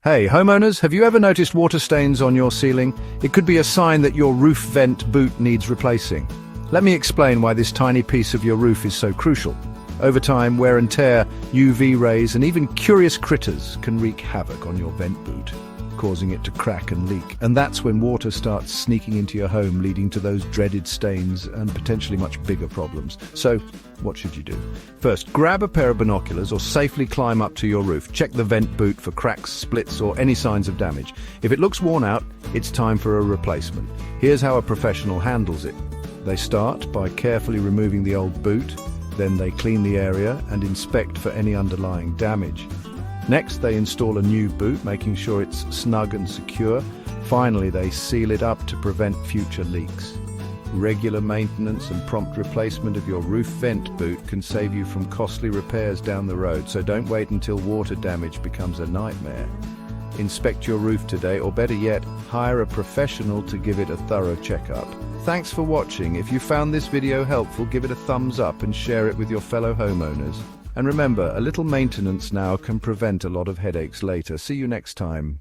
Hey, homeowners, have you ever noticed water stains on your ceiling? It could be a sign that your roof vent boot needs replacing. Let me explain why this tiny piece of your roof is so crucial. Over time, wear and tear, UV rays, and even curious critters can wreak havoc on your vent boot, causing it to crack and leak. And that's when water starts sneaking into your home, leading to those dreaded stains and potentially much bigger problems. So, what should you do? First, grab a pair of binoculars or safely climb up to your roof. Check the vent boot for cracks, splits, or any signs of damage. If it looks worn out, it's time for a replacement. Here's how a professional handles it. They start by carefully removing the old boot, then they clean the area and inspect for any underlying damage. Next, they install a new boot, making sure it's snug and secure. Finally, they seal it up to prevent future leaks. Regular maintenance and prompt replacement of your roof vent boot can save you from costly repairs down the road, so don't wait until water damage becomes a nightmare. Inspect your roof today, or better yet, hire a professional to give it a thorough checkup. Thanks for watching. If you found this video helpful, give it a thumbs up and share it with your fellow homeowners. And remember, a little maintenance now can prevent a lot of headaches later. See you next time.